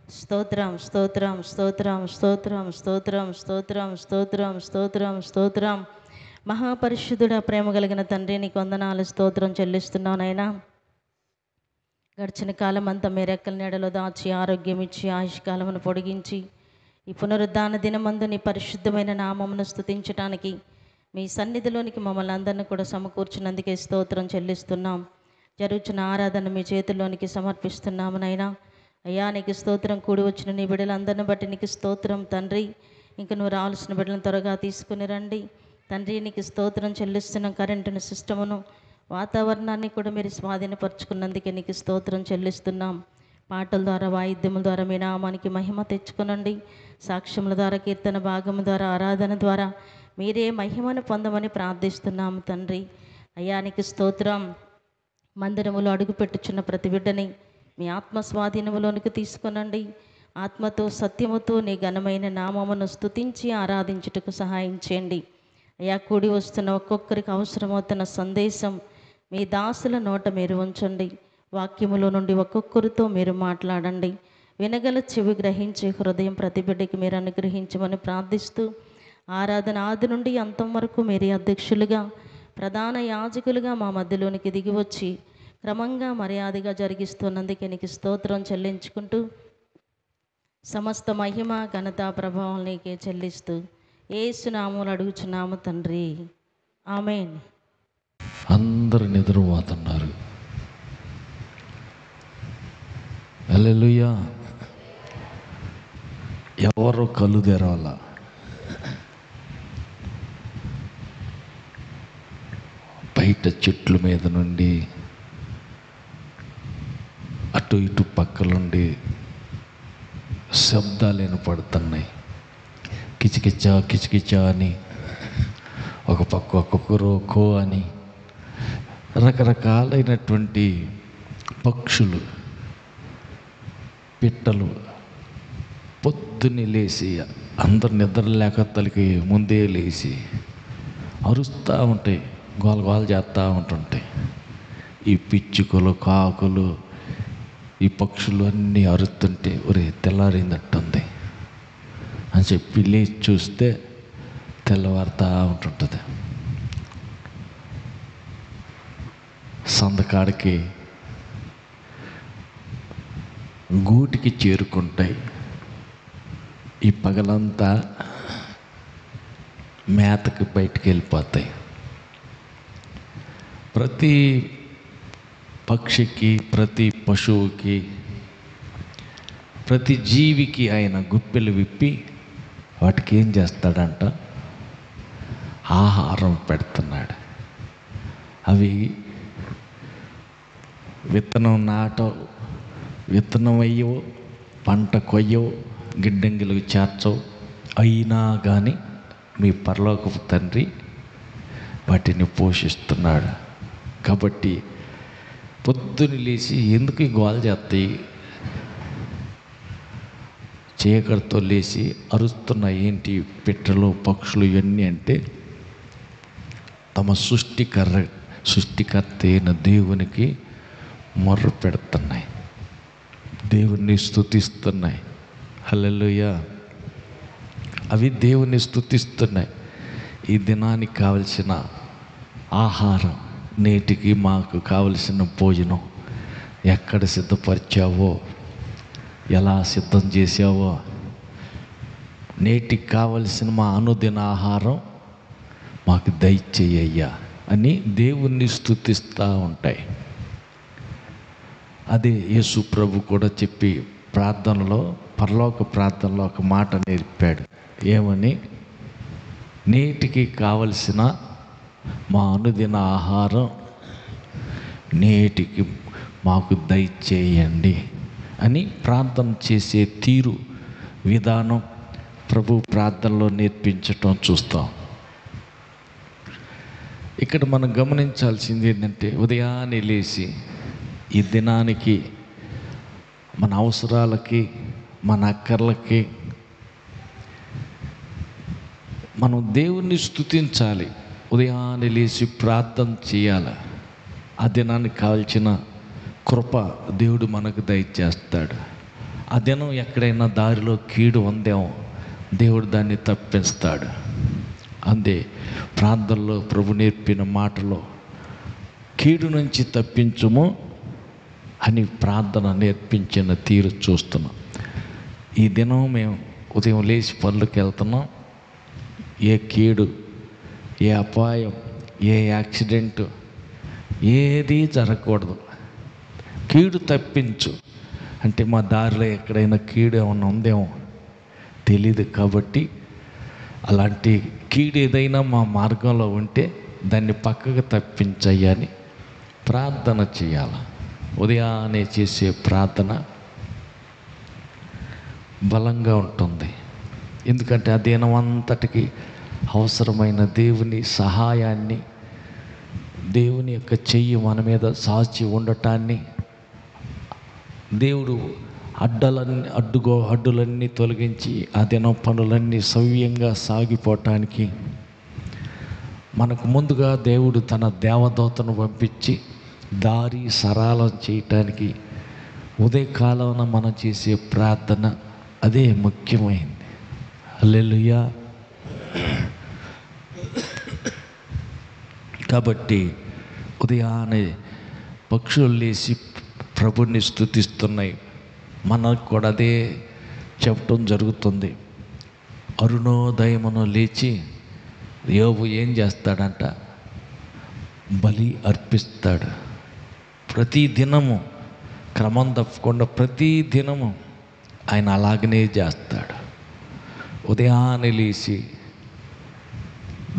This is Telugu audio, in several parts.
స్తోత్రం స్తోత్రం స్తోత్రం స్తోత్రం స్తోత్రం స్తోత్రం స్తోత్రం స్తోత్రం స్తోత్రం. మహాపరిశుద్ధుడ, ప్రేమ కలిగిన తండ్రి, నీకు వందనాలు, స్తోత్రం చెల్లిస్తున్నావు నాయనా. గడిచిన కాలం అంతా మీ రెక్కల నీడలో దాచి ఆరోగ్యం ఇచ్చి ఆయుష్కాలమును పొడిగించి ఈ పునరుద్ధాన దినమందు నీ పరిశుద్ధమైన నామమును స్తుతించడానికి మీ సన్నిధిలోనికి మమ్మల్ని అందరినీ కూడా సమకూర్చినందుకే స్తోత్రం చెల్లిస్తున్నాం. జరుగుతున్న ఆరాధన మీ చేతుల్లోనికి సమర్పిస్తున్నాము నైనా. అయ్యా, నీకు స్తోత్రం. కూడి వచ్చిన నీ బిడ్డలందరిని బట్టి నీకు స్తోత్రం తండ్రి. ఇంక నువ్వు రావాల్సిన బిడ్డలను త్వరగా తీసుకుని రండి తండ్రి. నీకు స్తోత్రం చెల్లిస్తున్నాం. కరెంటును, సిస్టమును, వాతావరణాన్ని కూడా మీరు స్వాధీనపరుచుకున్నందుకే నీకు స్తోత్రం చెల్లిస్తున్నాం. పాటల ద్వారా, వాయిద్యముల ద్వారా మీ నామానికి మహిమ తెచ్చుకునండి. సాక్ష్యముల ద్వారా, కీర్తన భాగము ద్వారా, ఆరాధన ద్వారా మీరే మహిమను పొందమని ప్రార్థిస్తున్నాము తండ్రి. అయ్యా, నీకు స్తోత్రం. మందిరములో అడుగుపెట్టుచున్న ప్రతి బిడ్డని మీ ఆత్మ స్వాధీనములోనికి తీసుకునండి. ఆత్మతో సత్యముతో నీ ఘనమైన నామమును స్తుతించి ఆరాధించుటకు సహాయం చేయండి. అయ్యా, కూడి వస్తున్న ఒక్కొక్కరికి అవసరమవుతున్న సందేశం మీ దాసుల నోట మీరు ఉంచండి. వాక్యములో నుండి ఒక్కొక్కరితో మీరు మాట్లాడండి. వినగల చెవి గ్రహించే హృదయం ప్రతి బిడ్డకి మీరు అనుగ్రహించమని ప్రార్థిస్తూ, ఆరాధన ఆది నుండి అంతం వరకు మీరే అధ్యక్షులుగా, ప్రధాన యాజకులుగా మా మధ్యలోనికి దిగి వచ్చి క్రమంగా మర్యాదగా జరిగిస్తున్నందుకే నీకు స్తోత్రం చెల్లించుకుంటూ, సమస్త మహిమ ఘనత ప్రభావం నీకే చెల్లిస్తూ యేసు నామములో అడుగుచున్నాము తండ్రి, ఆమేన్. అందరు నిద్రపోతున్నారు. హల్లెలూయా. ఎవరు కళ్ళు తెరవాల? బయట చెట్ల మీద నుండి అటు ఇటు పక్కలుండి శబ్దాలు వినపడుతున్నాయి. కిచకిచా కిచకిచా అని, ఒక పక్క ఒక్కొక్కరు కో అని, రకరకాలైనటువంటి పక్షులు, పిట్టలు పొద్దున్నే లేచి, అందరు నిద్ర లేక తలకి ముందే లేచి అరుస్తూ ఉంటాయి, గోల గోల చేస్తూ ఉంటుంటాయి. ఈ పిచ్చుకలు, కాకులు, ఈ పక్షులు అన్నీ అరుస్తుంటే ఒరే తెల్లారిందట్టుంది అని చెప్పి లేచి చూస్తే తెల్లవారుతూ ఉంటుంటుంది. సందకాడికి గూటికి చేరుకుంటాయి. ఈ పగలంతా మేతకి బయటికి వెళ్ళిపోతాయి. ప్రతి పక్షికి, ప్రతి పశువుకి, ప్రతి జీవికి ఆయన గుప్పెలు విప్పి వాటికి ఏం చేస్తాడంట? ఆహారం పెడుతున్నాడు. అవి విత్తనం నాటవు, విత్తనం అయ్యవు, పంట కొయ్యవు, గిడ్డంగిలకు చేర్చవు. అయినా కానీ మీ పరలోకపు తండ్రి వాటిని పోషిస్తున్నాడు. కాబట్టి పొద్దున్న లేచి ఎందుకు ఈ గోల చేస్తాయి? చీకటితో లేచి అరుస్తున్న ఏంటి పిట్టలు, పక్షులు ఇవన్నీ అంటే తమ సృష్టికర్త అయిన దేవునికి మొర్ర పెడుతున్నాయి, దేవుణ్ణి స్తుతిస్తున్నాయి. హల్లెలూయా. అవి దేవుణ్ణి స్తుతిస్తున్నాయి. ఈ దినానికి కావలసిన ఆహారం, నేటికి మాకు కావలసిన భోజనం ఎక్కడ సిద్ధపరిచావో, ఎలా సిద్ధం చేసావో, నేటికి కావలసిన మా అనుదిన ఆహారం మాకు దయచేయ్యా అని దేవుణ్ణి స్తుతిస్తూ ఉంటాయి. అదే యేసు ప్రభు కూడా చెప్పి ప్రార్థనలో, పరలోక ప్రార్థనలో ఒక మాట నేర్పాడు. ఏమని? నేటికి కావలసిన మా అనుదిన ఆహారం నేటికి మాకు దయచేయండి అని ప్రార్థన చేసే తీరు, విధానం ప్రభు ప్రార్థనలో నేర్పించటం చూస్తాం. ఇక్కడ మనం గమనించాల్సింది ఏంటంటే, ఉదయాన్నే లేచి ఈ దినానికి మన అవసరాలకి, మన అక్కర్లకి మనం దేవుణ్ణి స్తుతించాలి. ఉదయాన్నే లేచి ప్రార్థన చేయాలి. ఆ దినానికి కావాల్సిన కృప దేవుడు మనకు దయచేస్తాడు. ఆ దినం ఎక్కడైనా దారిలో కీడు ఉందేమో దేవుడు దాన్ని తప్పిస్తాడు. అంతే ప్రార్థనలో ప్రభు నేర్పిన మాటలో కీడు నుంచి తప్పించుము అని ప్రార్థన నేర్పించిన తీరు చూస్తున్నాం. ఈ దినం మేము ఉదయం లేచి పనులకు వెళ్తున్నాం. ఏ కీడు, ఏ అపాయం, ఏ యాక్సిడెంట్ ఏది జరగకూడదు. కీడు తప్పించు అంటే మా దారిలో ఎక్కడైనా కీడు ఏమన్నా ఉందేమో తెలీదు. కాబట్టి అలాంటి కీడు ఏదైనా మా మార్గంలో ఉంటే దాన్ని పక్కకు తప్పించయ్యని ప్రార్థన చేయాలి. ఉదయాన్నే చేసే ప్రార్థన బలంగా ఉంటుంది. ఎందుకంటే ఆ దినమంతటికి అవసరమైన దేవుని సహాయాన్ని, దేవుని యొక్క చెయ్యి మన మీద సాచి ఉండటాన్ని, దేవుడు అడ్డులన్నీ తొలగించి ఆ దినం పనులన్నీ సవ్యంగా సాగిపోవటానికి మనకు ముందుగా దేవుడు తన దేవదూతను పంపించి దారి సరళం చేయటానికి ఉదయకాలంలో మనం చేసే ప్రార్థన అదే ముఖ్యమైనది. హల్లెలూయా. కాబట్టి ఉదయాన్నే పక్షులు లేచి ప్రభుని స్తుతిస్తున్నాయి. మనకు కూడా అదే చెప్పడం జరుగుతుంది. అరుణోదయమును లేచి యోబు ఏం చేస్తాడంట? బలి అర్పిస్తాడు. ప్రతి దినము క్రమం తప్పకుండా ప్రతి దినము ఆయన అలాగనే చేస్తాడు. ఉదయాన్నే లేచి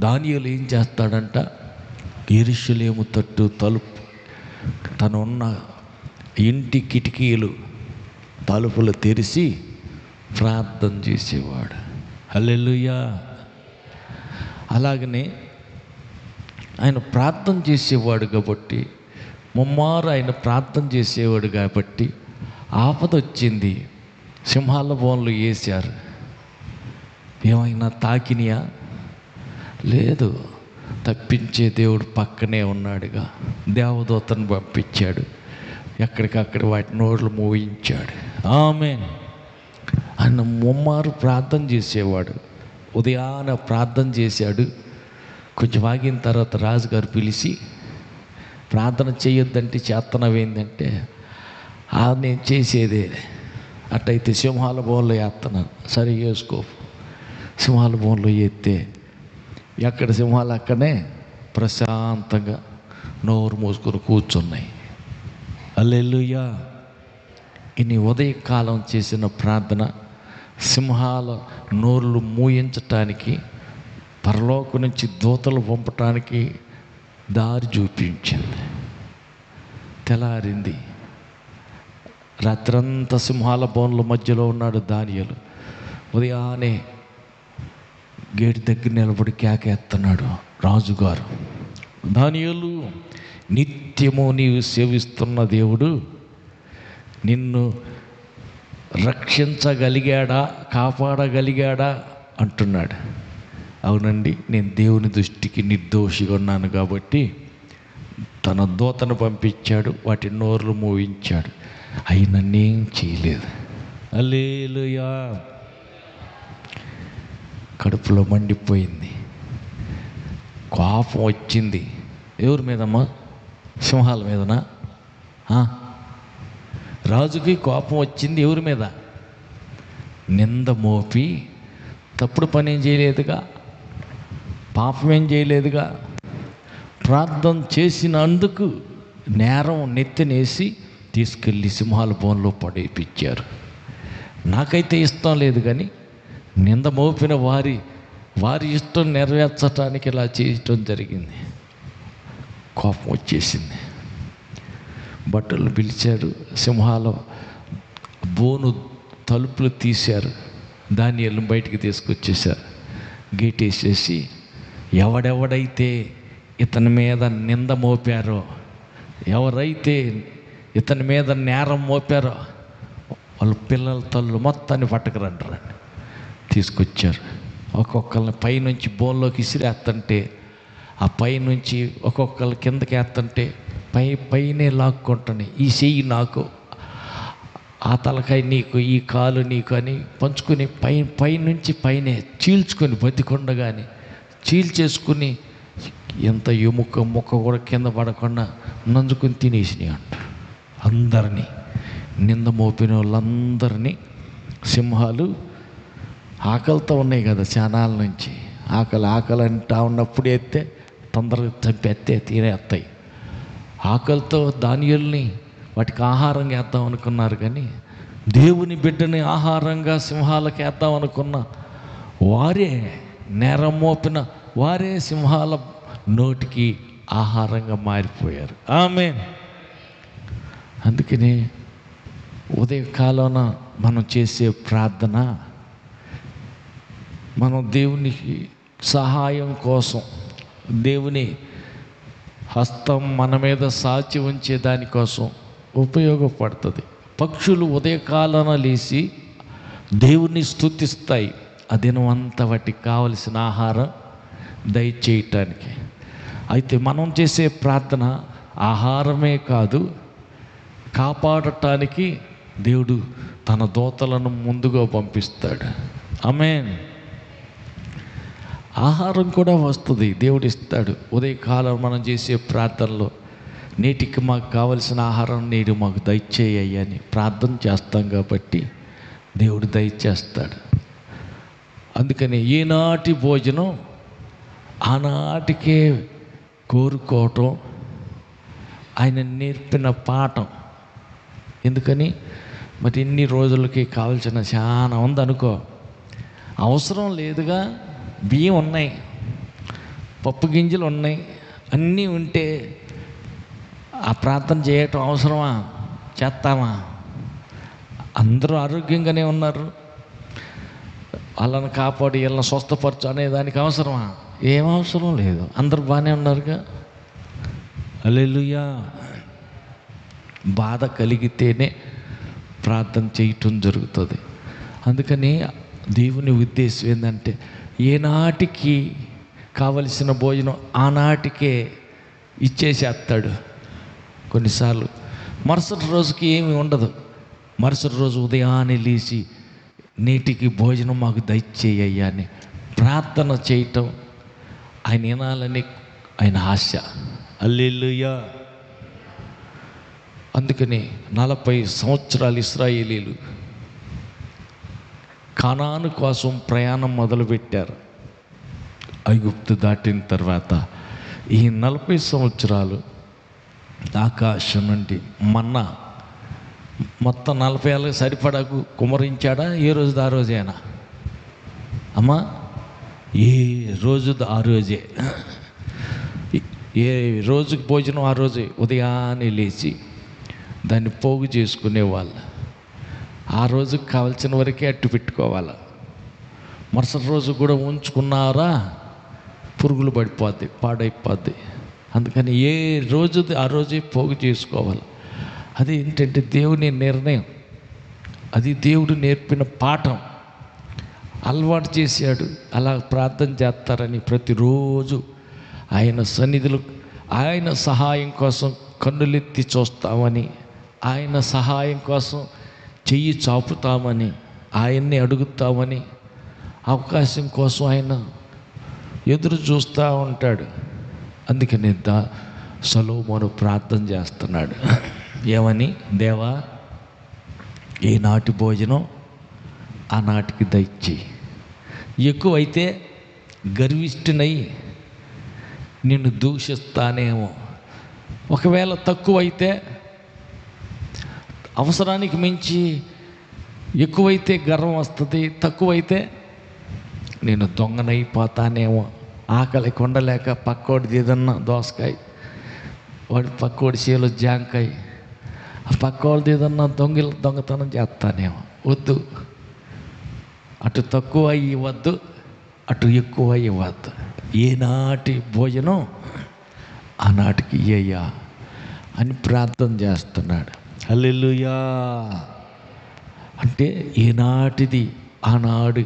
దానియేలు ఏం చేస్తాడంట? యెరూషలేము తలుపు తనున్న ఇంటి కిటికీలు తలుపులు తెరిచి ప్రార్థన చేసేవాడు. హల్లెలూయా. అలాగనే ఆయన ప్రార్థన చేసేవాడు కాబట్టి, ముమ్మారు ఆయన ప్రార్థన చేసేవాడు కాబట్టి ఆపద వచ్చింది, సింహాల బోన్లు వేశారు. ఏమైనా తాకినియా? లేదు. తప్పించే దేవుడు పక్కనే ఉన్నాడుగా. దేవదూతను పంపించాడు, ఎక్కడికక్కడ వాటి నోళ్ళు మోయించాడు. ఆమేన్. ఆయన ముమ్మారు ప్రార్థన చేసేవాడు. ఉదయాన ప్రార్థన చేశాడు. కొంచెం ఆగిన తర్వాత రాజుగారు పిలిచి, ప్రార్థన చేయొద్దంటే చేతనవేందంటే, నేను చేసేదే అట్టయితే సింహాల బోన్లో వేస్తున్నాను, సరే వేసుకో. సింహాల బోన్లో ఎత్తే ఎక్కడ సింహాలు అక్కడనే ప్రశాంతంగా నోరు మూసుకొని కూర్చున్నాయి. హల్లెలూయా. ఇన్ని ఉదయకాలం చేసిన ప్రార్థన సింహాల నోర్లు మూయించటానికి, పరలోకం నుంచి దూతలు పంపటానికి దారి చూపించింది. తెల్లారింది. రాత్రంతా సింహాల బోన్ల మధ్యలో ఉన్నాడు దానియేలు. ఉదయాన్నే గేటు దగ్గర నిలబడి కేకేస్తున్నాడు రాజుగారు. దానియేలు, నిత్యము నీవు సేవిస్తున్న దేవుడు నిన్ను రక్షించగలిగాడా, కాపాడగలిగాడా అంటున్నాడు. అవునండి, నేను దేవుని దృష్టికి నిర్దోషిగా ఉన్నాను కాబట్టి తన దూతను పంపించాడు, వాటి నోర్లు మోయించాడు, అయినా నేను చేయలేదు. హల్లెలూయా. కడుపులో మండిపోయింది, కోపం వచ్చింది. ఎవరి మీదమ్మా? సింహాల మీదనా? రాజుకి కోపం వచ్చింది. ఎవరి మీద? నింద మోపి, తప్పుడు పని ఏం చేయలేదుగా, పాపం ఏం చేయలేదుగా, ప్రార్థన చేసినందుకు నేరం నెత్తినేసి తీసుకెళ్ళి సింహాల బోన్లో పడేపించారు. నాకైతే ఇష్టం లేదు, కానీ నింద మోపిన వారి ఇష్టం నెరవేర్చడానికి ఇలా చేయటం జరిగింది. కోపం వచ్చేసింది. బట్టలు పిలిచారు, సింహాల బోను తలుపులు తీశారు, దానియేలును బయటికి తీసుకొచ్చేసారు. గేట్ వేసేసి ఎవడెవడైతే ఇతని మీద నింద మోపారో, ఎవరైతే ఇతని మీద నేరం మోపారో వాళ్ళ పిల్లల తల్లు మొత్తాన్ని పట్టుకురంటారండి. తీసుకొచ్చారు. ఒక్కొక్కరిని పైనుంచి బోన్లోకి ఇసిరేస్తుంటే, ఆ పైనుంచి ఒక్కొక్కరు కిందకి వేస్తుంటే పైనే లాక్కుంటాను. ఈ చెయ్యి నాకు, ఆ తలకాయ నీకు, ఈ కాలు నీకు అని పంచుకొని పైనుంచి పైనే చీల్చుకొని బతికొండగాని చీల్చేసుకుని ఎంత ఎముక ముక్క కూడా కింద పడకుండా నంజుకొని తినేసినాయి అంట. అందరినీ, నింద మోపిన వాళ్ళందరినీ సింహాలు ఆకలితో ఉన్నాయి కదా చానాల నుంచి. ఆకలి అంటా ఉన్నప్పుడు ఎత్తే తొందరగా చంపేస్తే తినేస్తాయి. ఆకలితో దానియేలుని వాటికి ఆహారంగా వేద్దాం అనుకున్నారు, కానీ దేవుని బిడ్డని ఆహారంగా సింహాలకు వేద్దాం అనుకున్న వారే, నేరం మోపిన వారే సింహాల నోటికి ఆహారంగా మారిపోయారు. ఆమేన్. అందుకని ఉదయకాలాన మనం చేసే ప్రార్థన, మనం దేవునికి సహాయం కోసం, దేవుని హస్తం మన మీద సాచి ఉంచే దానికోసం ఉపయోగపడుతుంది. పక్షులు ఉదయకాలాన లేచి దేవుని స్తుతిస్తాయి, ఆ దినం అంతా వాటికి కావలసిన ఆహారం దయచేయటానికి. అయితే మనం చేసే ప్రార్థన ఆహారమే కాదు, కాపాడటానికి దేవుడు తన దూతలను ముందుగా పంపిస్తాడు. ఆమేన్. ఆహారం కూడా వస్తుంది, దేవుడు ఇస్తాడు. ఉదయకాలం మనం చేసే ప్రార్థనలో నేటికి మాకు కావలసిన ఆహారం నేడు మాకు దయచేయి అని ప్రార్థన చేస్తాం కాబట్టి దేవుడు దయచేస్తాడు. అందుకని ఈనాటి భోజనం ఆనాటికే కోరుకోవటం ఆయన నేర్పిన పాఠం. ఎందుకని మరి ఇన్ని రోజులకి కావాల్సిన చాలా ఉందనుకో, అవసరం లేదుగా. బియ్యం ఉన్నాయి, పప్పు గింజలు ఉన్నాయి, అన్నీ ఉంటే ఆ ప్రార్థన చేయటం అవసరమా? చేస్తామా? అందరూ ఆరోగ్యంగానే ఉన్నారు, వాళ్ళని కాపాడి వీళ్ళని స్వస్థపరచు అనే దానికి అవసరమా? ఏం అవసరం లేదు, అందరూ బాగానే ఉన్నారుగా. హల్లెలూయా. బాధ కలిగితేనే ప్రార్థన చేయటం జరుగుతుంది. అందుకని దేవుని ఉద్దేశం ఏంటంటే ఏనాటికి కావలసిన భోజనం ఆనాటికే ఇచ్చేసేస్తాడు. కొన్నిసార్లు మరుసటి రోజుకి ఏమి ఉండదు. మరుసటి రోజు ఉదయాన్నే లేచి నేటికి భోజనం మాకు దయచేయ్యా అని ప్రార్థన చేయటం ఆయన వినాలని ఆయన ఆశ. హల్లెలూయా. అందుకని 40 సంవత్సరాలు ఇశ్రాయేలీలు కానాను కోసం ప్రయాణం మొదలుపెట్టారు. ఐగుప్తు దాటిన తర్వాత ఈ 40 సంవత్సరాలు ఆకాశం నుండి మన్నా మొత్తం 40 ఏళ్ళకి సరిపడకు కుమరించాడా? ఏ రోజు ఆ రోజేనా అమ్మా? ఏ రోజు ఆ రోజే, ఏ రోజుకి భోజనం ఆ రోజే. ఉదయాన్నే లేచి దాన్ని పోగు చేసుకునేవాళ్ళు. ఆ రోజుకి కావాల్సిన వరకే అట్టు పెట్టుకోవాలి. మరుసటి రోజు కూడా ఉంచుకున్నారా పురుగులు పడిపోద్ది, పాడైపోద్ది. అందుకని ఏ రోజు ఆ రోజే పోగు చేసుకోవాలి. అది ఏంటంటే దేవుని నిర్ణయం, అది దేవుడు నేర్పిన పాఠం, అలవాటు చేశాడు. అలా ప్రార్థన చేస్తారని ప్రతిరోజు ఆయన సన్నిధిలో ఆయన సహాయం కోసం కన్నులెత్తి చూస్తామని, ఆయన సహాయం కోసం చెయ్యి చాపుతామని, ఆయన్ని అడుగుతామని, అవకాశం కోసం ఆయన ఎదురు చూస్తూ ఉంటాడు. అందుకని సొలొమోను ప్రార్థన చేస్తున్నాడు. ఏమని? దేవా, ఈనాటి భోజనం ఆనాటికి దయచేయి. ఎక్కువైతే గర్విష్ఠునై నిన్ను దూషిస్తానేమో, ఒకవేళ తక్కువైతే అవసరానికి మించి ఎక్కువైతే గర్వం వస్తుంది, తక్కువైతే నేను దొంగనైపోతానేమో. ఆకలి కొండలేక పక్కోడిది ఏదన్నా దోసకాయ, వాడి పక్కోడి చేలో జాంకాయ, ఆ పక్కోడిది ఏదన్నా దొంగతనం చేస్తానేమో. వద్దు, అటు తక్కువ ఇవ్వద్దు, అటు ఎక్కువ ఇవ్వద్దు. ఏనాటి భోజనం ఆనాటికి ఇయ్యయ్యా అని ప్రార్థన చేస్తున్నాడు. హల్లెలూయా. అంటే ఏనాటిది ఆనాడు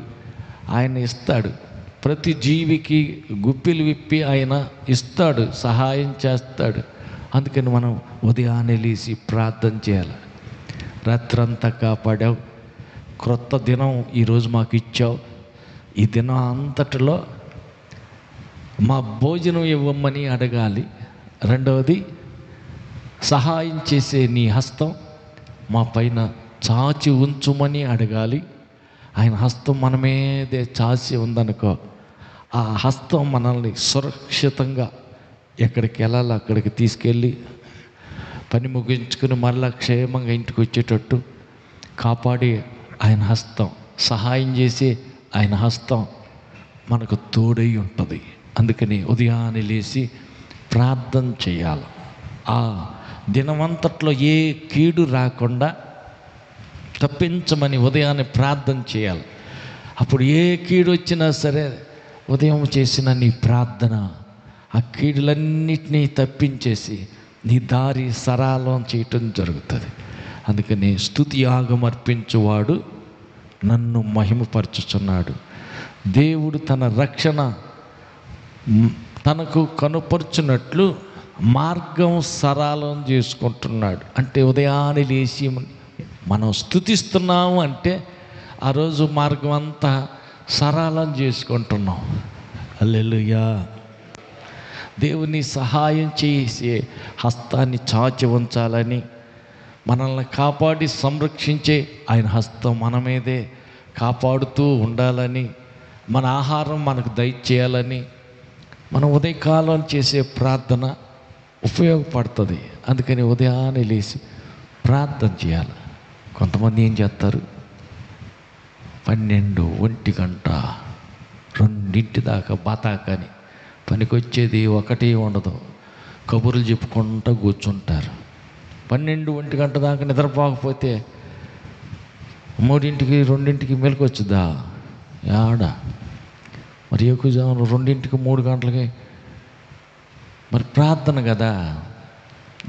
ఆయన ఇస్తాడు. ప్రతి జీవికి గుప్పిలు విప్పి ఆయన ఇస్తాడు, సహాయం చేస్తాడు. అందుకని మనం ఉదయాన్నే లేచి ప్రార్థన చేయాలి. రాత్రంతా కాపాడావు, క్రొత్త దినం ఈరోజు మాకు ఇచ్చావు. ఈ దినం అంతటిలో మా భోజనం ఇవ్వమని అడగాలి. రెండవది, సహాయం చేసే నీ హస్తం మా పైన చాచి ఉంచుమని అడగాలి. ఆయన హస్తం మన మీదే చాచి ఉందనుకో, ఆ హస్తం మనల్ని సురక్షితంగా ఎక్కడికి వెళ్ళాలి అక్కడికి తీసుకెళ్ళి పని ముగించుకుని మళ్ళా క్షేమంగా ఇంటికి వచ్చేటట్టు కాపాడి ఆయన హస్తం, సహాయం చేసి ఆయన హస్తం మనకు తోడై ఉంటుంది. అందుకని ఉదయాన్నే లేచి ప్రార్థన చేయాలి. ఆ దినమంతట్లో ఏ కీడు రాకుండా తప్పించమని ఉదయాన్నే ప్రార్థన చేయాలి. అప్పుడు ఏ కీడు వచ్చినా సరే ఉదయం చేసిన నీ ప్రార్థన ఆ కీడులన్నిటినీ తప్పించేసి నీ దారి సరళం చేయటం జరుగుతుంది. అందుకని స్తుతి యాగం అర్పించువాడు నన్ను మహిమపరచుచున్నాడు. దేవుడు తన రక్షణ తనకు కనుపరుచున్నట్లు మార్గం సరళం చేసుకుంటున్నాడు. అంటే ఉదయాన్నే లేచి మనం స్తుతిస్తున్నాము అంటే ఆ రోజు మార్గం అంతా సరళం చేసుకుంటున్నాం. హల్లెలూయా. దేవుని సహాయం చేసే హస్తాన్ని చాచి ఉంచాలని, మనల్ని కాపాడి సంరక్షించే ఆయన హస్తం మన మీదే కాపాడుతూ ఉండాలని, మన ఆహారం మనకు దయచేయాలని మనం ఉదయకాలం చేసే ప్రార్థన ఉపయోగపడుతుంది. అందుకని ఉదయాన్నే లేచి ప్రార్థన చేయాలి. కొంతమంది ఏం చేస్తారు, 12, 1 గంట 2 దాకా బాతాకని పనికొచ్చేది ఒకటి ఉండదు, కబుర్లు చెప్పుకుంటూ కూర్చుంటారు. 12, 1 గంట దాకా నిద్రపోకపోతే 3, 2 మెలకు వచ్చుద్దా? యాడ మరి ఎక్కువ 2, 3 గంటలకి మరి ప్రార్థన కదా.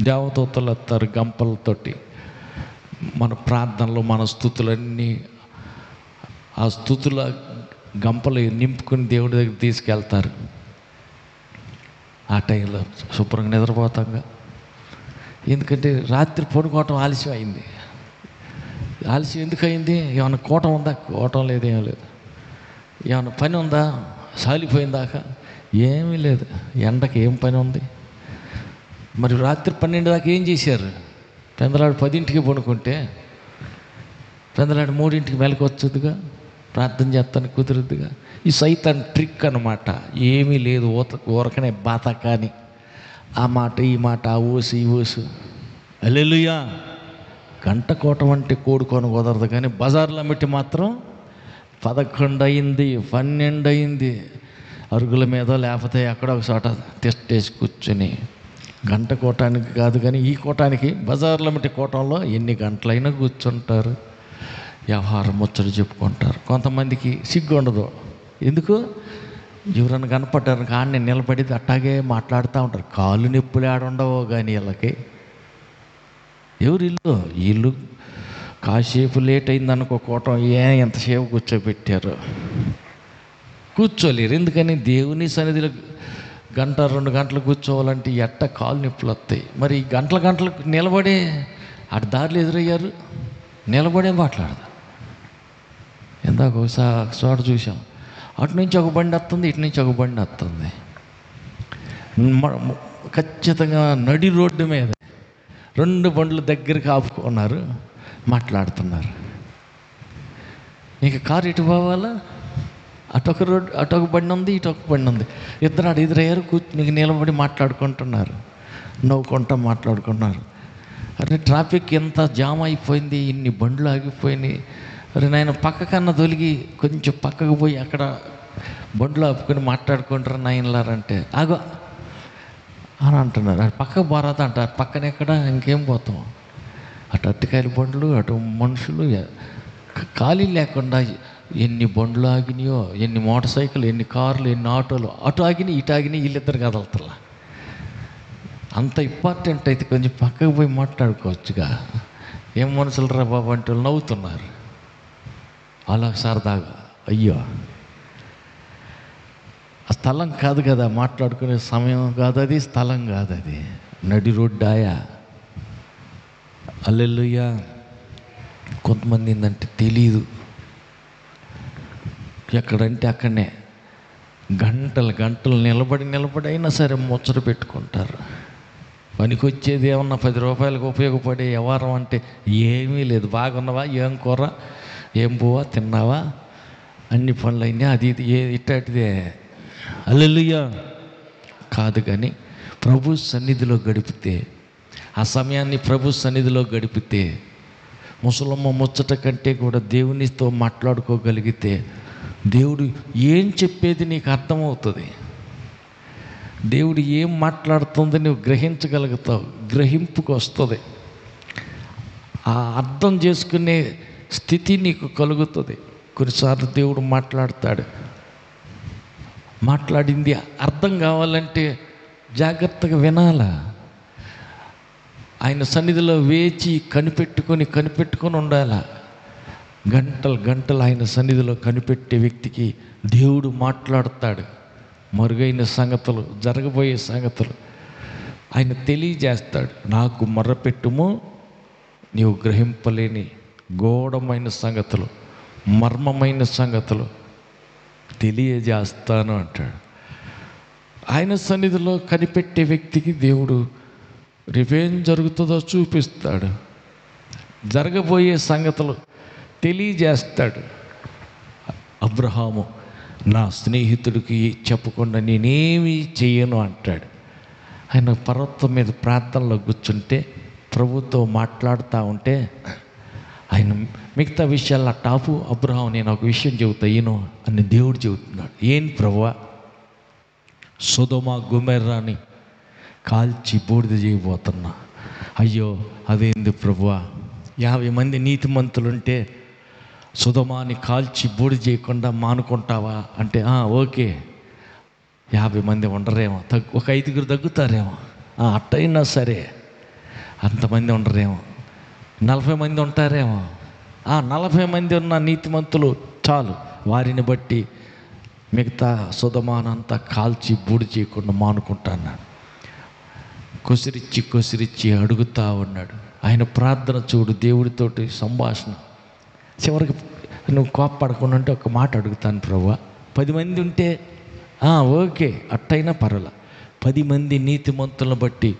దేవదూతలు వస్తారు గంపలతోటి, మన ప్రార్థనలు మన స్థుతులన్నీ ఆ స్థుతుల గంపలు నింపుకుని దేవుడి దగ్గర తీసుకెళ్తారు. ఆ టైంలో శుభ్రంగా నిద్రపోతాంగా. ఎందుకంటే రాత్రి పడుకోవటం ఆలస్యం అయింది. ఆలస్యం ఎందుకు అయింది? ఏమైనా కోటం ఉందా? కోటం లేదు, ఏం లేదు. ఏమైనా పని ఉందా? సాలిపోయిందాకా ఏమీ లేదు. ఎండకి ఏం పని ఉంది? మరి రాత్రి 12 దాకా ఏం చేశారు? పెందలాడు 10ంటికి పడుకుంటే పెందలాడు 3ంటికి మెలకొచ్చుద్దిగా, ప్రార్థన చేస్తాను కుదురుద్దిగా. ఈ సైతాన్ ట్రిక్ అన్నమాట. ఏమీ లేదు, ఊరకనే బాత కానీ ఆ మాట ఈ మాట, ఆ ఊసు ఈ ఊసు. హల్లెలూయా. గంట కోటం అంటే కోడుకొని కుదరదు, కానీ బజార్లో అమ్మిటి మాత్రం 11 అయింది, 12 అయింది. అరుగుల మీద లేకపోతే ఎక్కడో ఒక చోట తిష్టేసి కూర్చొని గంట కోటానికి కాదు కానీ ఈ కోటానికి బజార్లో అమ్మిటి కోటంలో ఎన్ని గంటలైనా కూర్చుంటారు, వ్యవహారం ముచ్చట చెప్పుకుంటారు. కొంతమందికి సిగ్గు ఉండదు. ఎందుకు? ఎవరన్నా కనపడ్డారు కానీ నిలబడి అట్టాగే మాట్లాడుతూ ఉంటారు. కాళ్ళు నొప్పులు ఆడుండవో కానీ వీళ్ళకి. ఎవరు ఇల్లు కాసేపు లేట్ అయిందనుకో కోటం, ఎంతసేపు కూర్చోబెట్టారు. కూర్చోలేరు. ఎందుకని? దేవుని సన్నిధిలో 1, 2 గంటలు కూర్చోవాలంటే ఎట్ట కాళ్ళు నొప్పులు వస్తాయి. మరి గంటలకు నిలబడే అటు దారిలో ఎదురయ్యారు, నిలబడే మాట్లాడదాం. ఇందాక ఒకసారి చోట చూసాం, అటు నుంచి ఒక బండి వస్తుంది, ఇటు నుంచి ఒక బండి వస్తుంది. ఖచ్చితంగా నడి రోడ్డు మీద 2 బండ్లు దగ్గరికి ఆపుకున్నారు, మాట్లాడుతున్నారు. నీకు కారు ఇటు పోవాలా? అటొక రోడ్డు, అటొక బండి ఉంది, ఇటొక బండి ఉంది. ఇద్దరు అటు ఎదురయ్యారు, నీకు నిలబడి మాట్లాడుకుంటున్నారు, నవ్వుకుంటా మాట్లాడుకున్నారు. అరే ట్రాఫిక్ ఎంత జామ్ అయిపోయింది, ఇన్ని బండ్లు ఆగిపోయినాయి. అరే నాయన పక్కకన్నా తొలిగి కొంచెం పక్కకు పోయి అక్కడ బండ్లు ఆపుకొని మాట్లాడుకుంటారు నాయనలారంటే ఆగో అని అంటున్నారు. అటు పక్కకు పోరాదు అంటారు. పక్కన ఎక్కడ ఇంకేం పోతాం? అటు అరటికాయల బండ్లు, అటు మనుషులు, ఖాళీ లేకుండా ఎన్ని బండ్లు ఆగినాయో, ఎన్ని మోటార్ సైకిల్, ఎన్ని కార్లు, ఎన్ని ఆటోలు, అటు ఆగినాయి ఇటు ఆగినాయి. వీళ్ళిద్దరు కదలతలా. అంత ఇంపార్టెంట్ అయితే కొంచెం పక్కకు పోయి మాట్లాడుకోవచ్చుగా. ఏం మనుషులు రా బాబు అంటే వాళ్ళు నవ్వుతున్నారు. అలా సరదాగా. అయ్యో ఆ స్థలం కాదు కదా, మాట్లాడుకునే సమయం కాదు అది, స్థలం కాదు అది, నడి రోడ్డాయా. హల్లెలూయా. కొంతమంది ఏంటంటే తెలీదు, ఎక్కడంటే అక్కడనే గంటలు గంటలు నిలబడి అయినా సరే ముచ్చట పెట్టుకుంటారు. పనికొచ్చేది ఏమన్నా 10 రూపాయలకు ఉపయోగపడే వ్యవహారం అంటే ఏమీ లేదు. బాగున్నావా, ఏం కూర, ఏం పువ్వా, తిన్నావా, అన్ని పనులు అయినా అది ఇది ఇట్టాటిదే. హల్లెలూయా కాదు. కానీ ప్రభు సన్నిధిలో గడిపితే, ఆ సమయాన్ని ప్రభు సన్నిధిలో గడిపితే, ముసలమ్మ ముచ్చట కంటే కూడా దేవునితో మాట్లాడుకోగలిగితే దేవుడు ఏం చెప్పేది నీకు అర్థమవుతుంది. దేవుడు ఏం మాట్లాడుతుందో నువ్వు గ్రహించగలుగుతావు, గ్రహింపుకు వస్తుంది. ఆ అర్థం చేసుకునే స్థితి నీకు కలుగుతుంది. కొన్నిసార్లు దేవుడు మాట్లాడతాడు, మాట్లాడింది అర్థం కావాలంటే జాగ్రత్తగా వినాలా. ఆయన సన్నిధిలో వేచి కనిపెట్టుకొని ఉండాలా. గంటలు ఆయన సన్నిధిలో కనిపెట్టే వ్యక్తికి దేవుడు మాట్లాడతాడు. మరుగైన సంగతులు, జరగబోయే సంగతులు ఆయన తెలియజేస్తాడు. నాకు మొర్రపెట్టుము, నీవు గ్రహింపలేని గూఢమైన సంగతులు, మర్మమైన సంగతులు తెలియజేస్తాను అంటాడు. ఆయన సన్నిధిలో కనిపెట్టే వ్యక్తికి దేవుడు రేపేం జరుగుతుందో చూపిస్తాడు, జరగబోయే సంగతులు తెలియజేస్తాడు. అబ్రహాము నా స్నేహితుడికి చెప్పకుండా నేనేమీ చెయ్యను అంటాడు. ఆయన పర్వతం మీద ప్రార్థనలో కూర్చుంటే ప్రభుతో మాట్లాడుతూ ఉంటే ఆయన మిగతా విషయాలు ఆ టాపు అబ్రహాం నేను ఒక విషయం చెబుతా ఈను అని దేవుడు చెబుతున్నాడు. ఏం ప్రభువా? సొదొమ గొమొర్రాని కాల్చి బూడిద చేయబోతున్నా. అయ్యో అదేంది ప్రభువా, 50 మంది నీతిమంతులుంటే సొదొమని కాల్చి బూడిద చేయకుండా మానుకుంటావా అంటే ఓకే. 50 మంది ఉండరేమో, ఒక 5గురు తగ్గుతారేమో, అట్టయినా సరే అంతమంది ఉండరేమో, 40 మంది ఉంటారేమో, 40 మంది ఉన్న నీతిమంతులు చాలు, వారిని బట్టి మిగతా సొదొమనంతా కాల్చి బూడిద చేయకుండా మానుకుంటాను. కొసిరిచ్చి అడుగుతా ఉన్నాడు. ఆయన ప్రార్థన చూడు, దేవుడితోటి సంభాషణ. చివరికి నువ్వు కోప్పడకుండా ఉంటే ఒక మాట అడుగుతాను ప్రభువా, 10 మంది ఉంటే ఓకే అట్టయినా పర్వాలా, 10 మంది నీతిమంతులను బట్టి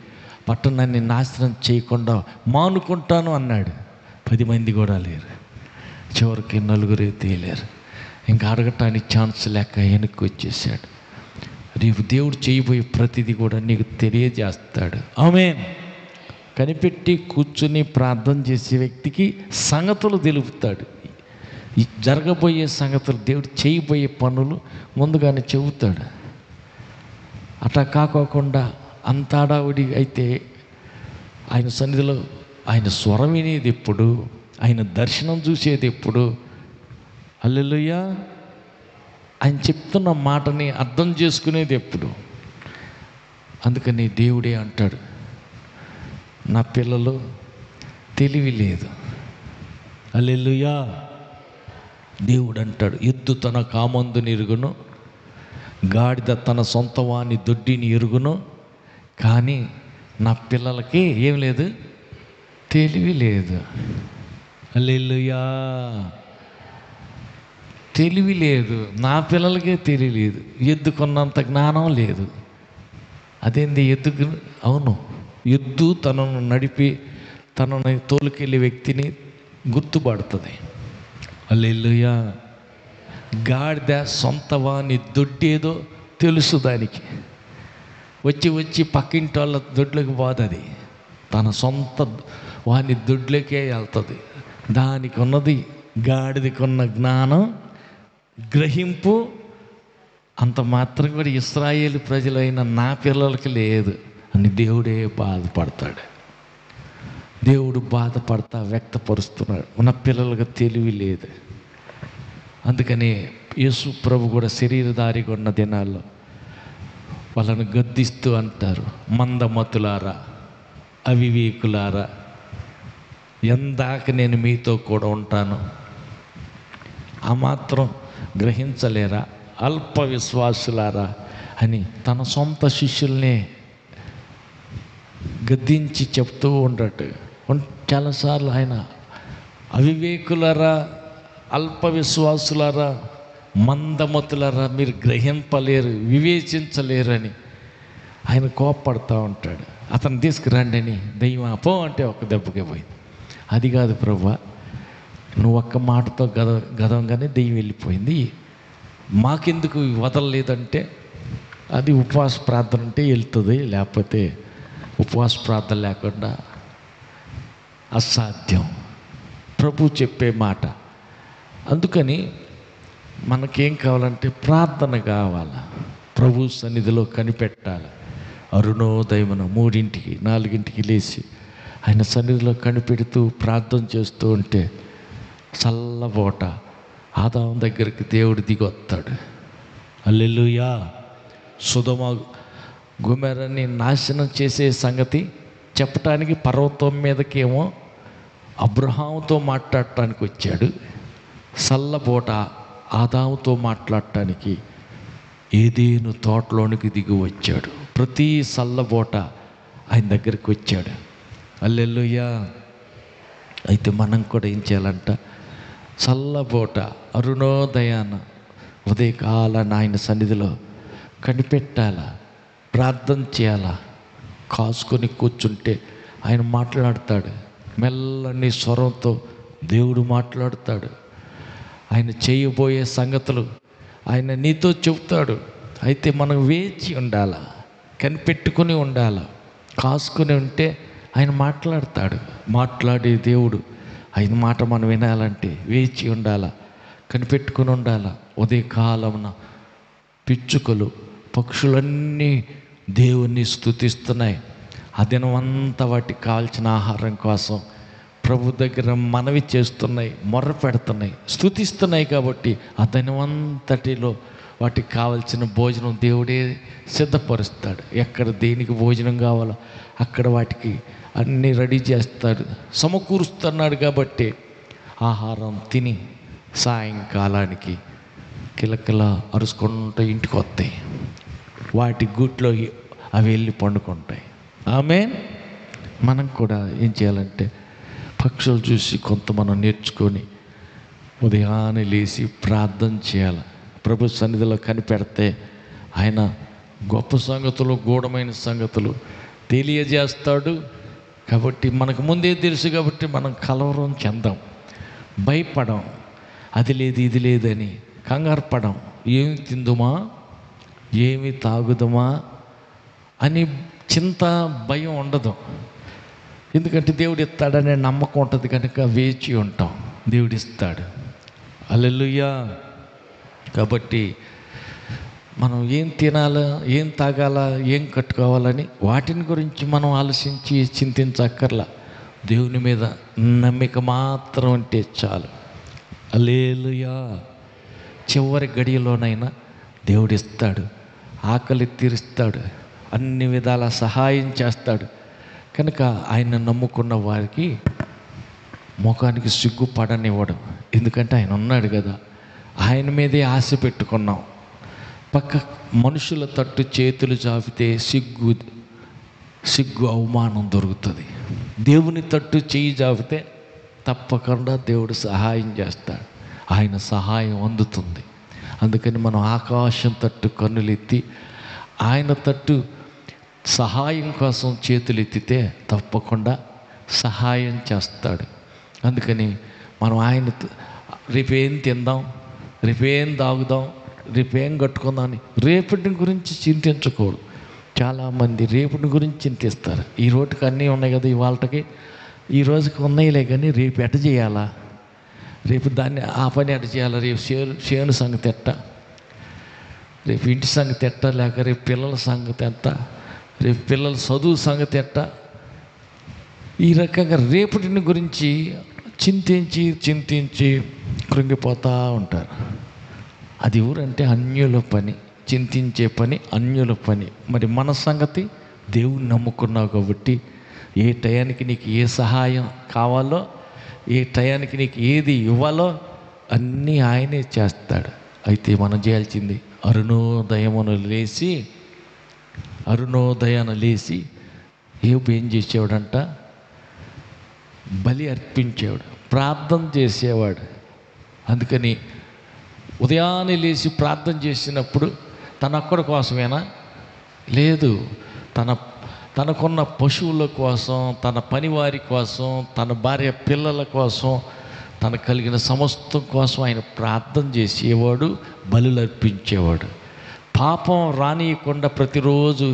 పట్టణాన్ని నాశనం చేయకుండా మానుకుంటాను అన్నాడు. 10 మంది కూడా లేరు, చివరికి 4 తేలేరు. ఇంకా అడగటానికి ఛాన్స్ లేక వెనక్కి వచ్చేసాడు. రేపు దేవుడు చేయబోయే ప్రతిదీ కూడా నీకు తెలియజేస్తాడు. ఆమేన్. కనిపెట్టి కూర్చుని ప్రార్థన చేసే వ్యక్తికి సంగతులు తెలుపుతాడు. జరగబోయే సంగతులు, దేవుడు చేయబోయే పనులు ముందుగానే చెబుతాడు. అట్లా కాకోకుండా అంత హడావుడి అయితే ఆయన సన్నిధిలో ఆయన స్వరం వినేది ఎప్పుడు, ఆయన దర్శనం చూసేది ఎప్పుడు, హల్లెలూయా ఆయన చెప్తున్న మాటని అర్థం చేసుకునేది ఎప్పుడు. అందుకని దేవుడే అంటాడు, నా పిల్లలు తెలివి లేదు. హల్లెలూయా. దేవుడు అంటాడు, ఎద్దు తన కామందుని ఎరుగును, గాడిద తన సొంత వాని దొడ్డిని ఎరుగును, కానీ నా పిల్లలకి ఏం లేదు, తెలివి లేదు. హల్లెలూయా. తెలివి లేదు, నా పిల్లలకే తెలియలేదు. ఎద్దుకున్నంత జ్ఞానం లేదు. అదేంది ఎద్దుకు? అవును, ఎద్దు తనను నడిపి తనని తోలుకెళ్ళే వ్యక్తిని గుర్తుపడుతుంది. హల్లెలూయా. గాడిద సొంత వాని దొడ్డేదో తెలుసు దానికి. వచ్చి పక్కింటి వాళ్ళ దొడ్లోకి పోతుంది, తన సొంత వాని దొడ్లోకే వెళ్తుంది. దానికి ఉన్నది, గాడిదకి ఉన్న జ్ఞానం, గ్రహింపు అంత మాత్రం కూడా ఇశ్రాయేలు ప్రజలైన నా పిల్లలకి లేదు అని దేవుడే బాధపడతాడు. దేవుడు బాధపడతా వ్యక్తపరుస్తున్నాడు, మన పిల్లలకు తెలివి లేదు. అందుకని యేసు ప్రభు కూడా శరీరధారిగా ఉన్న దినాల్లో వాళ్ళను గద్దిస్తూ అంటారు, మందమతులారా, అవివేకులారా, ఎందాక నేను మీతో కూడా ఉంటాను, ఆ మాత్రం గ్రహించలేరా, అల్ప విశ్వాసులారా అని తన సొంత శిష్యుల్నే గద్దించి చెప్తూ ఉండట. చాలాసార్లు ఆయన అవివేకులరా, అల్ప విశ్వాసులారా, మందమతులారా, మీరు గ్రహింపలేరు, వివేచించలేరని ఆయన కోప్పడుతూ ఉంటాడు. అతను తీసుకురండి అని దెయ్యం పో అంటే ఒక దెబ్బకి పోయింది. అది కాదు ప్రభువా, నువ్వు ఒక్క మాటతో గదవంగానే దెయ్యం వెళ్ళిపోయింది, మాకెందుకు వదలలేదంటే, అది ఉపవాస ప్రార్థన ఉంటే వెళ్తుంది, లేకపోతే ఉపవాస ప్రార్థన లేకుండా అసాధ్యం. ప్రభు చెప్పే మాట. అందుకని మనకేం కావాలంటే ప్రార్థన కావాలి, ప్రభు సన్నిధిలో కనిపెట్టాలి. అరుణోదయమున 3ంటికి 4ంటికి లేచి ఆయన సన్నిధిలో కనిపెడుతూ ప్రార్థన చేస్తూ ఉంటే చల్లబోట ఆదాము దగ్గరికి దేవుడు దిగి వస్తాడు. హల్లెలూయా. సొదొమ గొమొర్రాని నాశనం చేసే సంగతి చెప్పటానికి పర్వతం మీదకేమో అబ్రహాముతో మాట్లాడటానికి వచ్చాడు. చల్లబోట ఆదాముతో మాట్లాడటానికి ఏదేను తోటలోనికి దిగి వచ్చాడు. ప్రతి చల్లబోట ఆయన దగ్గరికి వచ్చాడు. హల్లెలూయా. అయితే మనం కూడా ఏం చేయాలంట, చల్లబోట అరుణోదయాన ఉదయకాలాన ఆయన సన్నిధిలో కనిపెట్టాలా, ప్రార్థన చేయాలా. కాసుకొని కూర్చుంటే ఆయన మాట్లాడతాడు. మెల్లని స్వరంతో దేవుడు మాట్లాడతాడు. ఆయన చేయబోయే సంగతులు ఆయన నీతో చెబుతాడు. అయితే మనం వేచి ఉండాలా, కనిపెట్టుకుని ఉండాలా. కాసుకొని ఉంటే ఆయన మాట్లాడతాడు. మాట్లాడే దేవుడు, ఆయన మాట మనం వినాలంటే వేచి ఉండాలా, కనిపెట్టుకుని ఉండాలా. ఉదయకాలమున పిచ్చుకలు, పక్షులన్నీ దేవుణ్ణి స్తుతిస్తున్నాయి. ఆ దినమంతా వాటికి కావాల్సిన ఆహారం కోసం ప్రభు దగ్గర మనవి చేస్తున్నాయి, మొర్ర పెడుతున్నాయి, స్తుతిస్తున్నాయి. కాబట్టి ఆ దినమంతటిలో వాటికి కావలసిన భోజనం దేవుడే సిద్ధపరుస్తాడు. ఎక్కడ దేనికి భోజనం కావాలో అక్కడ వాటికి అన్నీ రెడీ చేస్తాడు, సమకూరుస్తున్నాడు. కాబట్టి ఆహారం తిని సాయంకాలానికి కిలకిల అరుచుకుంటూ ఇంటికి వస్తాయి. వాటి గూట్లో అవి వెళ్ళి పండుకుంటాయి. ఆమేన్. మనం కూడా ఏం చేయాలంటే పక్షులు చూసి కొంత మనం నేర్చుకొని ఉదయాన్నే లేచి ప్రార్థన చేయాలి. ప్రభు సన్నిధిలో కనిపెడితే ఆయన గొప్ప సంగతులు, గూఢమైన సంగతులు తెలియజేస్తాడు. కాబట్టి మనకు ముందే తెలుసు కాబట్టి మనం కలవరం చెందాం, భయపడం, అది లేదు ఇది లేదని కంగారు పడం. ఏమి తిందుమా, ఏమి తాగుదమా అని చింత, భయం ఉండదు. ఎందుకంటే దేవుడు ఇస్తాడనే నమ్మకం ఉంటుంది కనుక వేచి ఉంటాం. దేవుడు ఇస్తాడు. హల్లెలూయా. కాబట్టి మనం ఏం తినాలా, ఏం తాగాలా, ఏం కట్టుకోవాలని వాటిని గురించి మనం ఆలోచించి చింతించక్కర్లా. దేవుని మీద నమ్మిక మాత్రం ఉంటే చాలు. హల్లెలూయా. చివరి గడియలోనైనా దేవుడు ఇస్తాడు, ఆకలి తీరుస్తాడు, అన్ని విధాల సహాయం చేస్తాడు. కనుక ఆయన నమ్ముకున్న వారికి ముఖానికి సిగ్గుపడనివ్వడం. ఎందుకంటే ఆయన ఉన్నాడు కదా, ఆయన మీదే ఆశ పెట్టుకున్నాం. పక్క మనుషుల తట్టు చేతులు చాపితే సిగ్గు అవమానం దొరుకుతుంది. దేవుని తట్టు చేయి చాపితే తప్పకుండా దేవుడు సహాయం చేస్తాడు, ఆయన సహాయం అందుతుంది. అందుకని మనం ఆకాశం తట్టు కన్నులెత్తి ఆయన తట్టు సహాయం కోసం చేతులు ఎత్తితే తప్పకుండా సహాయం చేస్తాడు. అందుకని మనం ఆయన రేపేం తిందాం, రేపేం తాగుదాం, రేపేం కట్టుకుందాం అని రేపటి గురించి చింతించకూడదు. చాలామంది రేపటి గురించి చింతిస్తారు. ఈ రోజుకి అన్నీ ఉన్నాయి కదా, ఇవాళకి ఈ రోజుకి ఉన్నాయిలే, కానీ రేపు ఎట్ట చేయాలా, రేపు దాన్ని ఆ పని ఎట్ట చేయాలా, రేపు చేను సంగతి ఎట్ట, రేపు ఇంటి సంగతి ఎట్ట, లేక రేపు పిల్లల సంగతి ఎట్ట, రేపు పిల్లల చదువు సంగతి ఎట్ట, ఈ రకంగా రేపటిని గురించి చింతించి కృంగిపోతూ ఉంటారు. అది ఊరంటే అన్యుల పని, చింతించే పని అన్యుల పని. మరి మన సంగతి దేవుని నమ్ముకున్నావు కాబట్టి ఏ టయానికి నీకు ఏ సహాయం కావాలో, ఏ టయానికి నీకు ఏది ఇవ్వాలో అన్నీ ఆయనే చేస్తాడు. అయితే మనం చేయాల్సింది అరుణోదయాన లేచి యోబు ఏం చేసేవాడంట, బలి అర్పించేవాడు, ప్రార్థన చేసేవాడు. అందుకని ఉదయాన్నే లేచి ప్రార్థన చేసినప్పుడు తనొక్కడి కోసమేనా? లేదు, తనకున్న పశువుల కోసం, తన పనివారి కోసం, తన భార్య పిల్లల కోసం, తనకు కలిగిన సమస్తం కోసం ఆయన ప్రార్థన చేసేవాడు, బలులు అర్పించేవాడు. పాపం రానియకుండా ప్రతిరోజు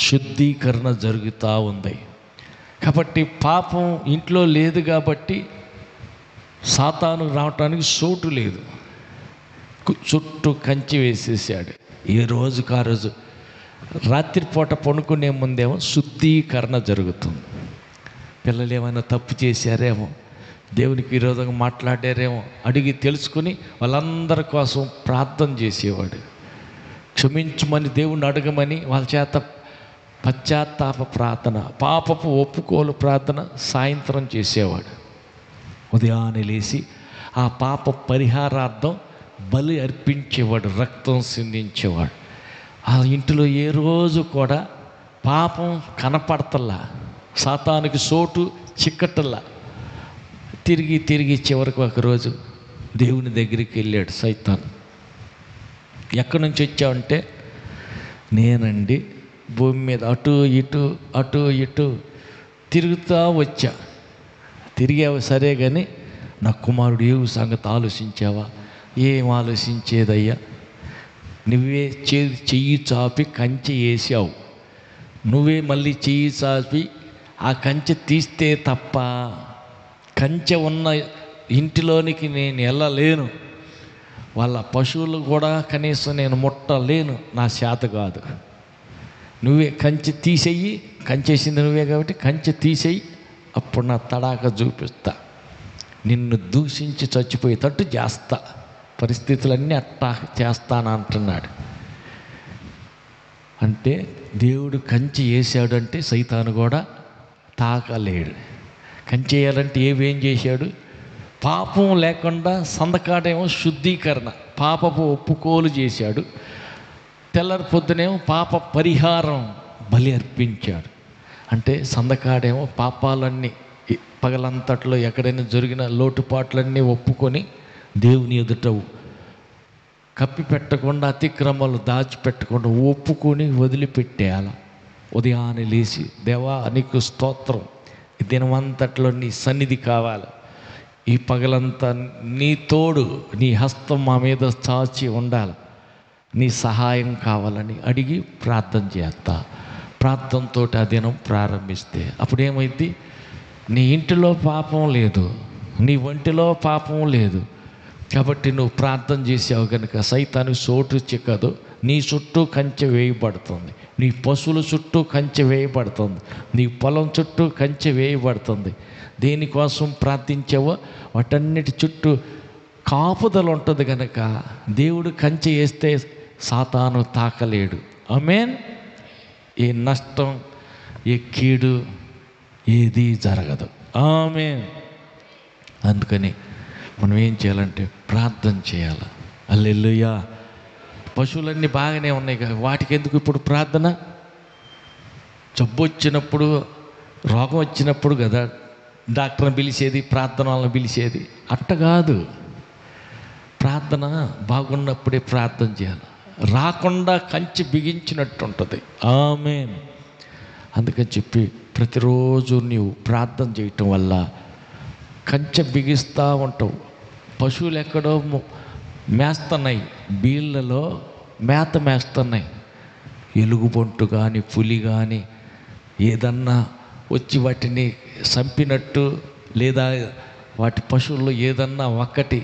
శుద్ధీకరణ జరుగుతూ ఉంది. కాబట్టి పాపం ఇంట్లో లేదు కాబట్టి సాతాను రావటానికి చోటు లేదు. చుట్టూ కంచి వేసేసాడు. ఏ రోజుకు ఆ రోజు రాత్రిపూట పడుకునే ముందేమో శుద్ధీకరణ జరుగుతుంది. పిల్లలు ఏమైనా తప్పు చేశారేమో, దేవునికి విరోధంగా మాట్లాడారేమో అడిగి తెలుసుకుని వాళ్ళందరి కోసం ప్రార్థన చేసేవాడు. క్షమించమని దేవుణ్ణి అడగమని వాళ్ళ చేత పశ్చాత్తాప ప్రార్థన, పాపపు ఒప్పుకోలు ప్రార్థన సాయంత్రం చేసేవాడు. ఉదయాన్నే లేచి ఆ పాప పరిహారార్థం బలి అర్పించేవాడు, రక్తం సిందించేవాడు. ఆ ఇంటిలో ఏ రోజు కూడా పాపం కనపడతల్లా, సాతానికి చోటు చిక్కటల్లా. తిరిగి చివరికి ఒకరోజు దేవుని దగ్గరికి వెళ్ళాడు సైతాను. ఎక్కడి నుంచి వచ్చావంటే, నేనండి భూమి మీద అటు ఇటు తిరుగుతూ వచ్చా. తిరిగావు సరే, కానీ నా కుమారుడు ఏ సంగతి ఆలోచించావా? ఏం ఆలోచించేదయ్యా? నువ్వే చెయ్యి చాపి కంచె వేసావు, నువ్వే మళ్ళీ చెయ్యి చాపి ఆ కంచె తీస్తే తప్ప కంచె ఉన్న ఇంటిలోనికి నేను వెళ్ళలేను. వాళ్ళ పశువులు కూడా కనీసం నేను ముట్టలేను, నా చేత కాదు. నువ్వే కంచె తీసేయి, కంచేసింది నువ్వే కాబట్టి కంచె తీసేయి, అప్పుడు నా తడాక చూపిస్తా, నిన్ను దూషించి చచ్చిపోయేటట్టు చేస్తా, పరిస్థితులన్నీ అట్టా చేస్తానంటున్నాడు. అంటే దేవుడు కంచె వేసాడు అంటే సైతాను కూడా తాకలేడు. కంచె వేయాలంటే ఏం చేశాడు? పాపం లేకుండా సందకాడేమో శుద్ధీకరణ, పాపపు ఒప్పుకోలు చేశాడు. తెల్లరి పొద్దునేమో పాప పరిహారం బలి అర్పించాడు. అంటే సందకాడేమో పాపాలన్నీ పగలంతట్లో ఎక్కడైనా జరిగిన లోటుపాట్లన్నీ ఒప్పుకొని దేవుని ఎదుట కప్పి పెట్టకుండా, అతిక్రమాలు దాచిపెట్టకుండా ఒప్పుకొని వదిలిపెట్టేయాల. ఉదయాన్నే లేచి, దేవా నీకు స్తోత్రం, ఈ దినమంతట్లో నీ సన్నిధి కావాలి, ఈ పగలంతా నీ తోడు, నీ హస్తం మా మీద చాచి ఉండాలి, నీ సహాయం కావాలని అడిగి ప్రార్థన చేస్తా. ప్రార్థనతో ఆ దినం ప్రారంభిస్తే అప్పుడేమైంది? నీ ఇంటిలో పాపం లేదు, నీ ఒంటిలో పాపం లేదు. కాబట్టి నువ్వు ప్రార్థన చేసావు కనుక సైతానికి చోటు చిక్కదు. నీ చుట్టూ కంచె వేయబడుతుంది, నీ పశువుల చుట్టూ కంచె వేయబడుతుంది, నీ పొలం చుట్టూ కంచె వేయబడుతుంది. దేనికోసం ప్రార్థించావో వాటన్నిటి చుట్టూ కాపుదల ఉంటుంది కనుక దేవుడు కంచె వేస్తే సాతాను తాకలేడు. ఆమేన్. ఏ నష్టం, ఏ కీడు ఏది జరగదు. ఆమేన్. అందుకని మనం ఏం చేయాలంటే ప్రార్థన చేయాలి. హల్లెలూయా. పశువులన్నీ బాగానే ఉన్నాయి కదా, వాటికి ఎందుకు ఇప్పుడు ప్రార్థన? జబ్బు వచ్చినప్పుడు, రోగం వచ్చినప్పుడు కదా డాక్టర్ని పిలిచేది, ప్రార్థన వాళ్ళని పిలిచేది. అట్ట కాదు, ప్రార్థన బాగున్నప్పుడే ప్రార్థన చేయాలి. రాకుండా కంచి బిగించినట్టు ఉంటుంది. ఆమేన్. అందుకని చెప్పి ప్రతిరోజు నీవు ప్రార్థన చేయటం వల్ల కంచె బిగిస్తూ ఉంటావు. పశువులు ఎక్కడో మేస్తున్నాయి, బీళ్ళలో మేత మేస్తున్నాయి. ఎలుగుబంటు కానీ పులి కానీ ఏదన్నా వచ్చి వాటిని చంపినట్టు, లేదా వాటి పశువుల్లో ఏదన్నా ఒక్కటి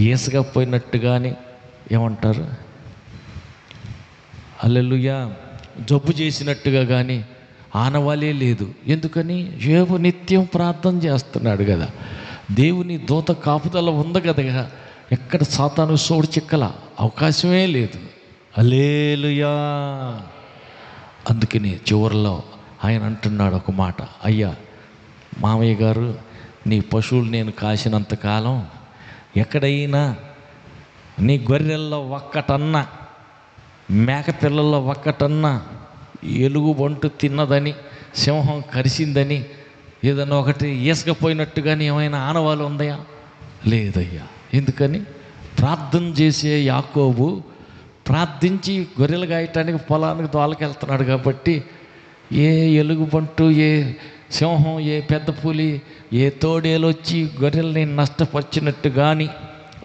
ఈసగా పోయినట్టు కానీ ఏమంటారు, హల్లెలూయా, జబ్బు చేసినట్టుగా కానీ ఆనవాలే లేదు. ఎందుకని? యోబు నిత్యం ప్రార్థన చేస్తున్నాడు కదా, దేవుని దూత కాపుదల ఉంది కదా, ఎక్కడ సాతాను సోడు చిక్కల అవకాశమే లేదు. హల్లెలూయా. అందుకని చివరిలో ఆయన అంటున్నాడు ఒక మాట, అయ్యా మామయ్య గారు, నీ పశువులు నేను కాసినంతకాలం ఎక్కడైనా నీ గొర్రెల్లో ఒక్కటన్నా, మేక పిల్లల్లో ఒక్కటన్నా ఎలుగుబంటు తిన్నదని, సింహం కరిసిందని ఏదన్నా ఒకటి ఈసకపోయినట్టుగాని ఏమైనా ఆనవాళ్ళు ఉందయా? లేదయ్యా. ఎందుకని? ప్రార్థన చేసే యాకోబు ప్రార్థించి గొర్రెలు గాయటానికి పొలానికి తోలకెళ్తున్నాడు కాబట్టి ఏ ఎలుగుబంటు, ఏ సింహం, ఏ పెద్ద పులి, ఏ తోడేలు వచ్చి గొర్రెల్ని నష్టపరిచినట్టు కానీ,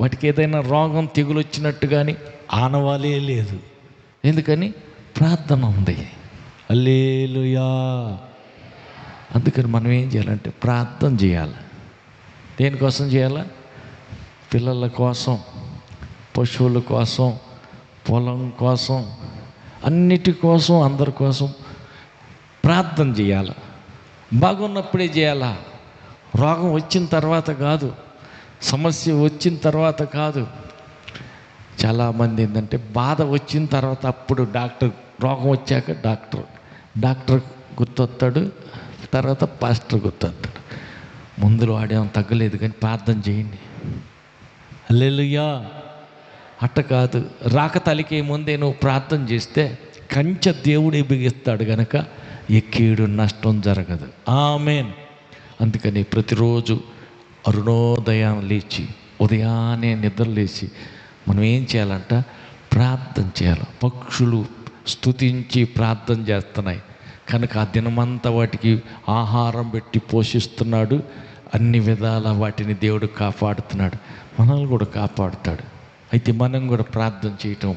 వాటికి ఏదైనా రోగం తెగులు వచ్చినట్టు కానీ ఆనవాలే లేదు. ఎందుకని? ప్రార్థన ఉంది. హల్లెలూయా. అందుకని మనం ఏం చేయాలంటే ప్రార్థన చేయాలి. దేనికోసం చేయాలా? పిల్లల కోసం, పశువుల కోసం, పొలం కోసం, అన్నిటి కోసం, అందరి కోసం ప్రార్థన చేయాలి. బాగున్నప్పుడే చేయాలా, రోగం వచ్చిన తర్వాత కాదు, సమస్య వచ్చిన తర్వాత కాదు. చాలామంది ఏంటంటే బాధ వచ్చిన తర్వాత అప్పుడు డాక్టర్, రోగం వచ్చాక డాక్టర్ గుర్తొస్తాడు, తర్వాత పాస్టర్ గుర్తొస్తాడు. మందులు వాడేమో తగ్గలేదు కానీ ప్రార్థన చేయండి. హల్లెలూయా. అట్ట కాదు, రాక తలికే ముందే నువ్వు ప్రార్థన చేస్తే కంచె దేవుడే బిగిస్తాడు గనక ఎక్కీడు నష్టం జరగదు. ఆమేన్. అందుకని ప్రతిరోజు అరుణోదయం లేచి, ఉదయాన్నే నిద్ర లేచి మనం ఏం చేయాలంట? ప్రార్థన చేయాలి. పక్షులు స్తుతించి ప్రార్థన చేస్తున్నాయి కనుక ఆ దినమంతా వాటికి ఆహారం పెట్టి పోషిస్తున్నాడు. అన్ని విధాల వాటిని దేవుడు కాపాడుతున్నాడు. మనల్ని కూడా కాపాడుతాడు. అయితే మనం కూడా ప్రార్థన చేయటం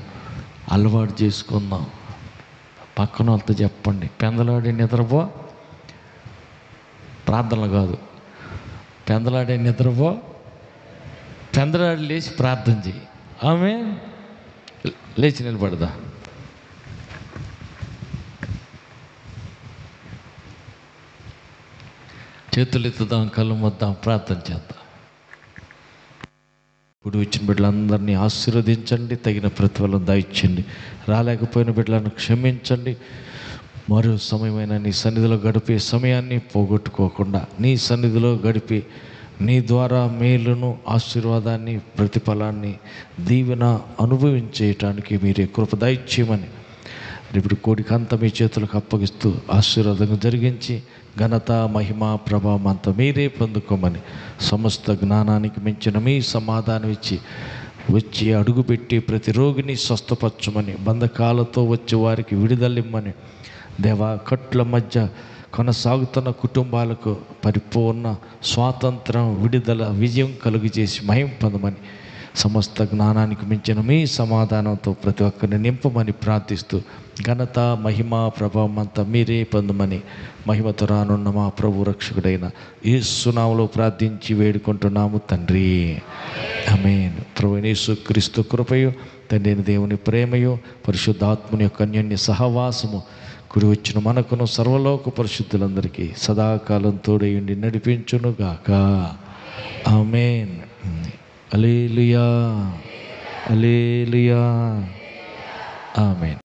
అలవాటు చేసుకుందాం. పక్కన వాళ్ళతో చెప్పండి, పెందలాడే నిద్రపో, ప్రార్థనలు కాదు, పెందలాడే నిద్రపో, పెందలాడి లేచి ప్రార్థన చేయి. ఆమేన్. లేచి నిలబడదా. చేతులు ఎత్తుదాం, కళ్ళు మొద్దాం, ప్రార్థన చేద్దాం. ఇప్పుడు వచ్చిన బిడ్డలందరినీ ఆశీర్వదించండి, తగిన ప్రతిఫలం దయచేయండి. రాలేకపోయిన బిడ్డలను క్షమించండి. మరో సమయమైన నీ సన్నిధిలో గడిపే సమయాన్ని పోగొట్టుకోకుండా నీ సన్నిధిలో గడిపి నీ ద్వారా మేలును, ఆశీర్వాదాన్ని, ప్రతిఫలాన్ని, దీవెన అనుభవించేయటానికి మీరే కృప దయచేయమని ఇప్పుడు కోడికంతా మీ చేతులకు అప్పగిస్తూ ఆశీర్వాదంగా జరిగించి ఘనత, మహిమ, ప్రభావం అంతా మీరే పొందుకోమని, సమస్త జ్ఞానానికి మించిన మీ సమాధానం ఇచ్చి వచ్చి అడుగుపెట్టి ప్రతి రోగిని స్వస్థపరచమని, బంధకాలతో వచ్చే వారికి విడుదలిమ్మని, దేవా కట్ల మధ్య కొనసాగుతున్న కుటుంబాలకు పరిపూర్ణ స్వాతంత్రం, విడుదల, విజయం కలుగు చేసి మహిమ పొందమని, సమస్త జ్ఞానానికి మించిన మీ సమాధానంతో ప్రతి ఒక్కరిని నింపమని ప్రార్థిస్తూ ఘనత, మహిమ, ప్రభావం అంతా మీరే పొందమని మహిమతో రానున్న మా ప్రభు రక్షకుడైన యేసు నామములో ప్రార్థించి వేడుకుంటున్నాము తండ్రి. ఆమేన్. ప్రభువైన యేసుక్రీస్తు కృపయు, తండ్రి అయిన దేవుని ప్రేమయు, పరిశుద్ధాత్ముని యొక్క అన్యోన్య సహవాసము కుడి వచ్చిన మనకును సర్వలోక పరిశుద్ధులందరికీ సదాకాలం తోడయుండి నడిపించునుగాక. ఆమేన్. హల్లెలూయా. హల్లెలూయా. ఆమేన్.